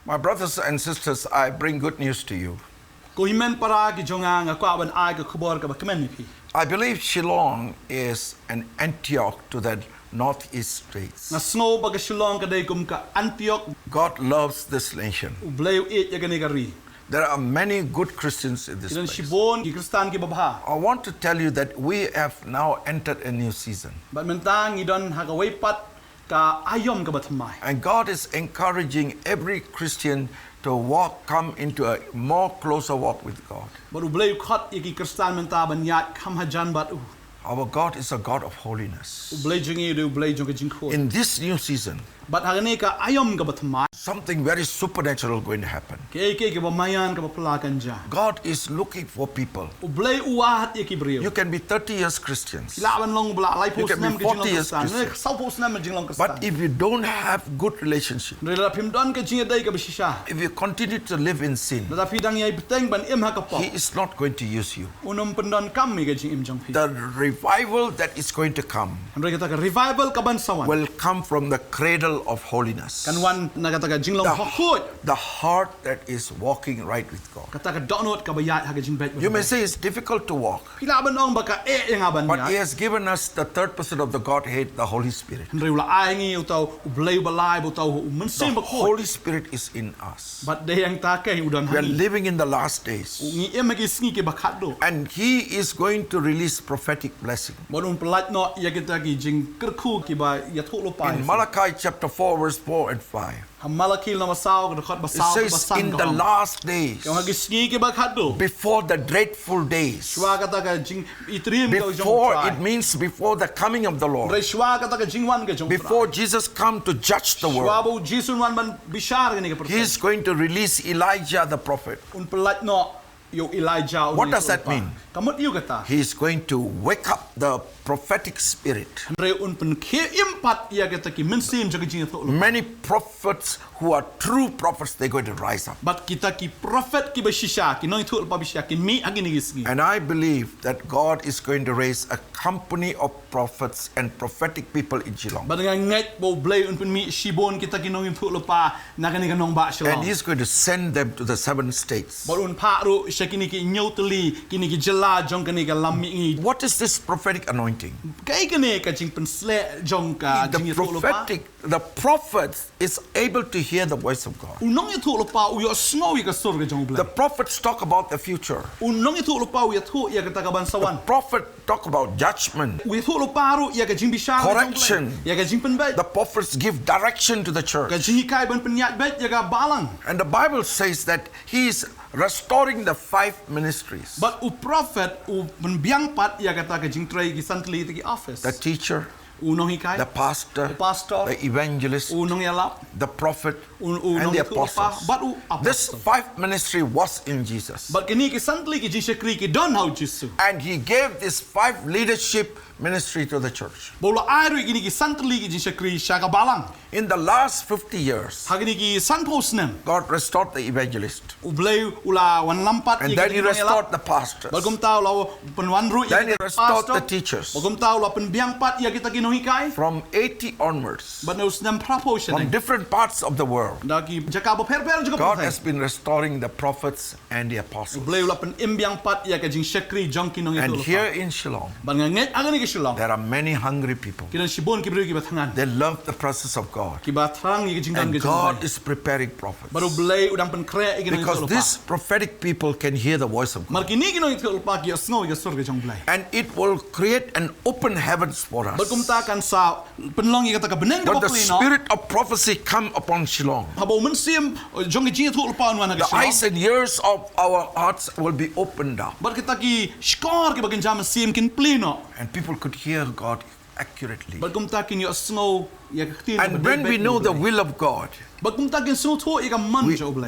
My brothers and sisters, I bring good news to you. I believe Shillong is an Antioch to the northeast states. God loves this nation. There are many good Christians in this place. I want to tell you that we have now entered a new season. And God is encouraging every Christian to come into a more closer walk with God. Our God is a God of holiness. In this new season, something very supernatural going to happen. God is looking for people. You can be 30 years Christians. You can be 40 years Christians. But if you don't have good relationship, if you continue to live in sin, He is not going to use you. The revival that is going to come will come from the cradle of holiness. The heart that is walking right with God. You may say it's difficult to walk, but He has given us the third person of the Godhead, the Holy Spirit. The Holy Spirit is in us. We are living in the last days, and He is going to release prophetic blessing. In Malachi chapter 4 verse 4 and 5, it says, in the last days, before the dreadful days, before, it means before the coming of the Lord, before Jesus come to judge the world, He is going to release Elijah the prophet. What does that mean? He is going to wake up the prophetic spirit. Many prophets who are true prophets, they're going to rise up. And I believe that God is going to raise a company of prophets and prophetic people in Shillong. And He's going to send them to the 7 states. What is this prophetic anointing? The prophet is able to hear the voice of God. The prophets talk about the future. The prophet talk about judgment, correction. The prophets give direction to the church. And the Bible says that He is restoring the 5 ministries. The teacher, the pastor, the evangelist, the prophet, and the apostles. This 5 ministry was in Jesus. And He gave this 5 leadership ministry to the church. In the last 50 years, God restored the evangelist. And then He restored the pastors. Then He restored the teachers. From 80 onwards, from different parts of the world, God has been restoring the prophets and the apostles. And here in Shillong, there are many hungry people. They love the presence of God. And God is preparing prophets. Because these prophetic people can hear the voice of God. And it will create an open heavens for us. When the spirit of prophecy come upon Shillong, the eyes and ears of our hearts will be opened up. And people could hear God accurately. And when we know the will of God,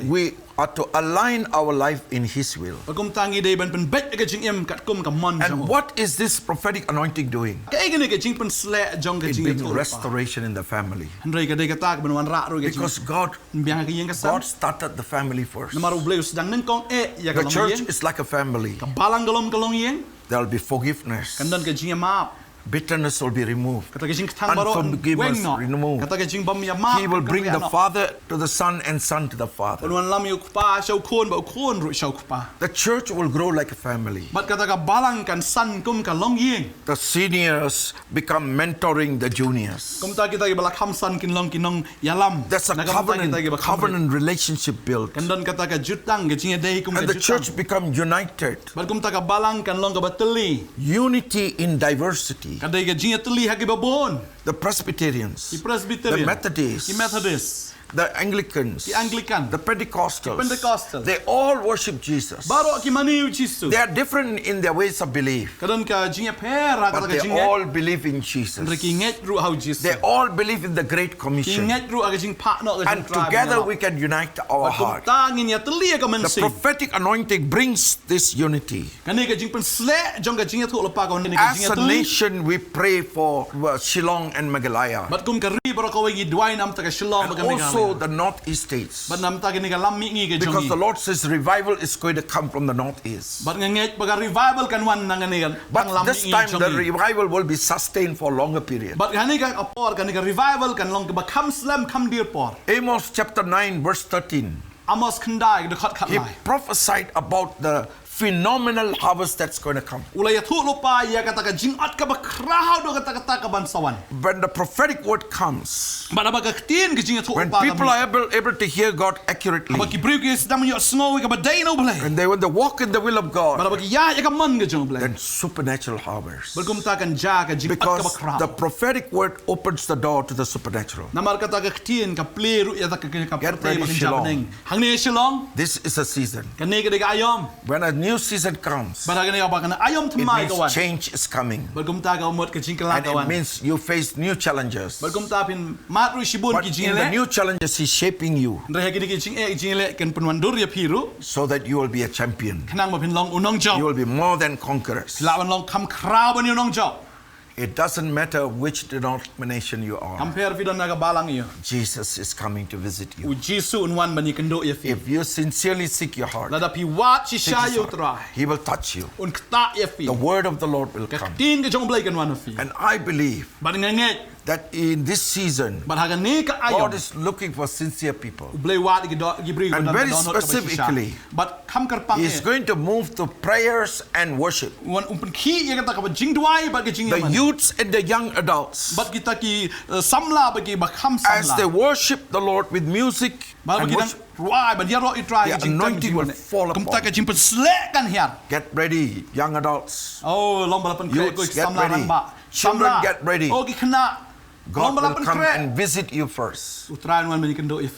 we are to align our life in His will. And what is this prophetic anointing doing? It brings restoration in the family. Because God started the family first. The church is like a family. There will be forgiveness. bitterness will be removed. Unforgiveness removed. He will bring the Father to the Son and Son to the Father. The church will grow like a family. The seniors become mentoring the juniors. There's a covenant relationship built. And the church become united. Unity in diversity. The Presbyterians, the Methodists, the Anglicans, the Pentecostals, they all worship Jesus. They are different in their ways of belief, but they all believe in Jesus. They all believe in the Great Commission, and together we can unite our heart. The prophetic anointing brings this unity. As a nation, we pray for Shillong and Meghalaya, and also the northeast states, because the Lord says revival is going to come from the northeast. But this time the revival will be sustained for a longer period. Amos chapter 9 verse 13, he prophesied about the phenomenal harvest that's going to come. When the prophetic word comes, when people are able to hear God accurately, when they walk in the will of God, then supernatural harvest. Because the prophetic word opens the door to the supernatural. Get ready, Shillong. This is a season. When a new season comes, it means change is coming, and it means you face new challenges. But in the new challenges, He's shaping you so that you will be a champion. You will be more than conquerors. It doesn't matter which denomination you are. Jesus is coming to visit you. If you sincerely seek your heart, He will touch you. The word of the Lord will come. And I believe that in this season, God is looking for sincere people. And very specifically, He is going to move to prayers and worship. The youths and the young adults, as they worship the Lord with music and worship, the anointing will fall upon. Get ready, young adults. Youths, get ready. Children, get ready. God will come and visit you first.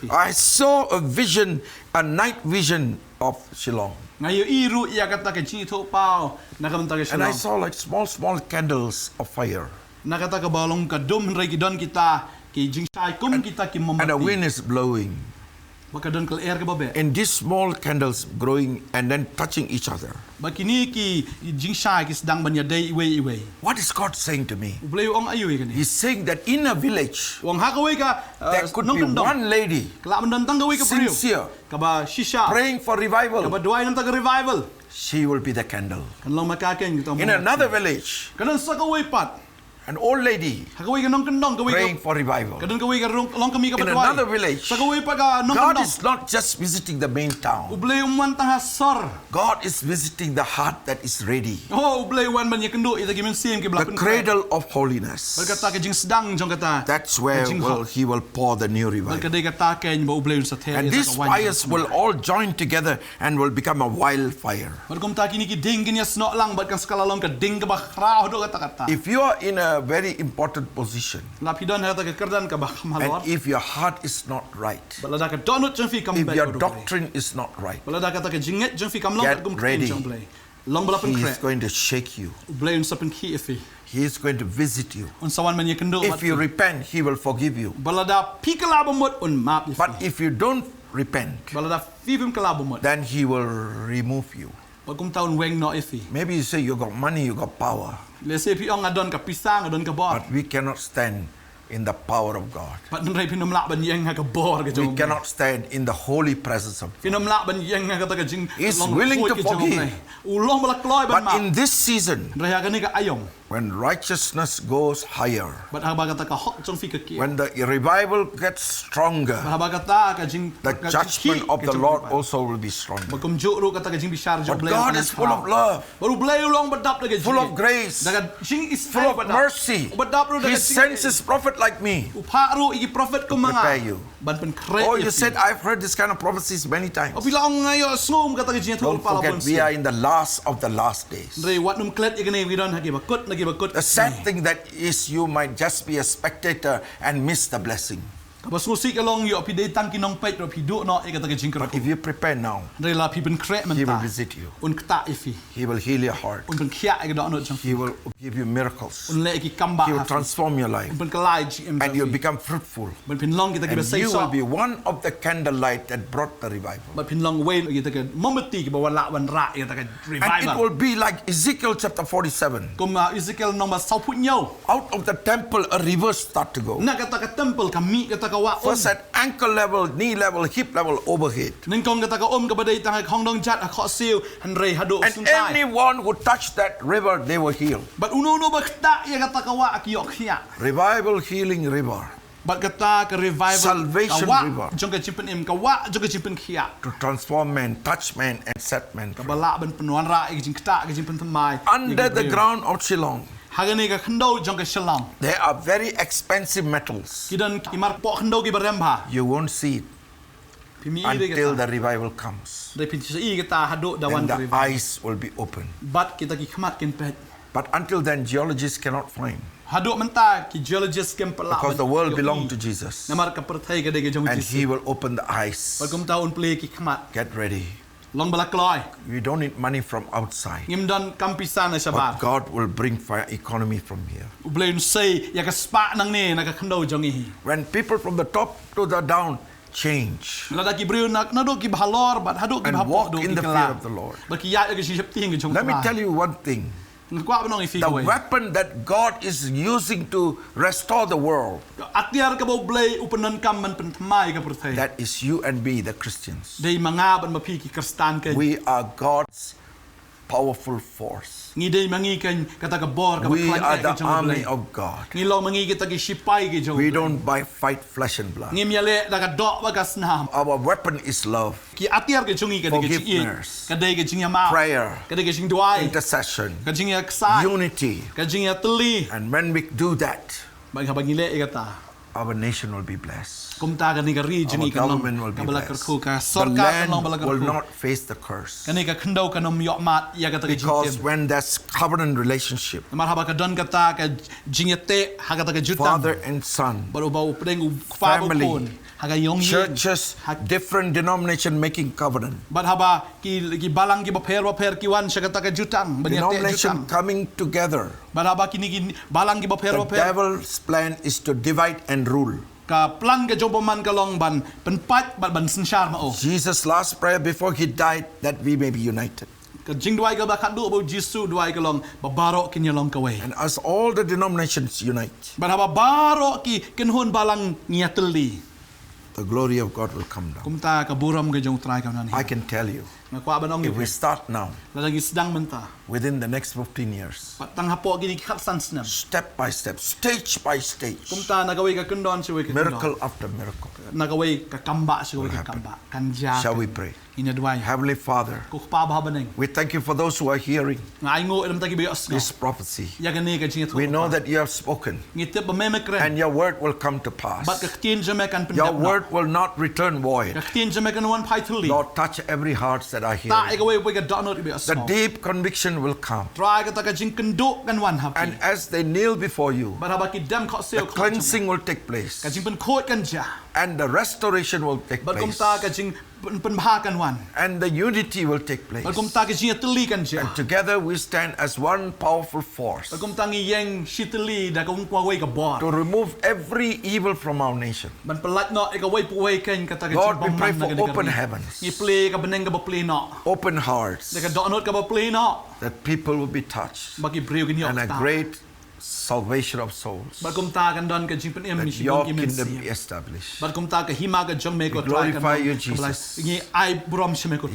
I saw a vision, a night vision of Shillong. And I saw like small candles of fire. And the wind is blowing. And these small candles growing and then touching each other. What is God saying to me? He's saying that in a village, there could be one lady, sincere, praying for revival. She will be the candle. In another village, an old lady praying for revival. In another village, God is not just visiting the main town. God is visiting the heart that is ready. The cradle of holiness. That's where He will pour the new revival. And these fires will all join together and will become a wildfire. If you are in a very important position, and if your heart is not right, if your doctrine is not right, get ready. He is going to shake you. He is going to visit you. If you repent, He will forgive you. But if you don't repent, then He will remove you. Maybe you say you got money, you got power, but we cannot stand in the power of God. We cannot stand in the holy presence of God. He is willing to forgive. But in this season, When righteousness goes higher, when the revival gets stronger, the judgment of the Lord also will be stronger. But God is full of love, full of grace, full of mercy. He sends His prophet like me to prepare you. Oh, you said, I've heard this kind of prophecies many times. Don't forget, we are in the last of the last days. The sad thing that is you might just be a spectator and miss the blessing. But if you prepare now, He will visit you. He will heal your heart. He will give you miracles. He will transform your life. And you'll become fruitful. And you will be one of the candlelight that brought the revival. And it will be like Ezekiel chapter 47. Out of the temple, a river starts to go. First at ankle level, knee level, hip level, overhead. And anyone who touched that river, they were healed. Revival, healing river. Salvation river. To transform man, touch man, and set man free. Under the ground of Shillong, there are very expensive metals. You won't see it until the revival comes. Then the eyes will be open. But until then, geologists cannot find. Because the world belongs to Jesus. And He will open the eyes. Get ready. We don't need money from outside. But God will bring fire economy from here. When people from the top to the down change and walk in the fear of the Lord. Let me tell you one thing. The weapon that God is using to restore the world, that is you and me, the Christians. We are God's powerful force. We are the army of God. We don't fight flesh and blood. Our weapon is love, forgiveness, prayer, intercession, unity. And when we do that, our nation will be blessed. Our government will be blessed. The land will not face the curse. Because when there's covenant relationship, father and son, family, churches, different denomination making covenant, denomination coming together. The devil's plan is to divide and rule. Jesus' last prayer before He died, that we may be united. And as all the denominations unite, the glory of God will come down. I can tell you, if we start now, within the next 15 years, step by step, stage by stage, miracle after miracle will happen. Shall we pray? Heavenly Father, we thank You for those who are hearing this prophecy. We know that You have spoken, and Your word will come to pass. Your word will not return void. Lord, touch every heart that are hearing. The deep conviction will come. And as they kneel before You, the cleansing will take place. And the restoration will take place. And the unity will take place. And together we stand as one powerful force to remove every evil from our nation. Lord, we pray for open heavens, open hearts, that people will be touched, and a great salvation of souls. That your kingdom be established. We glorify you, Jesus.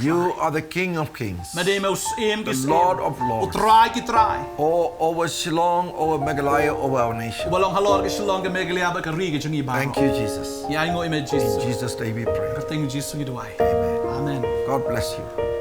You are the King of Kings, the Lord of Lords, over Shillong, over Meghalaya, over our nation. Thank you, Jesus. In Jesus' name we pray. Amen. God bless you.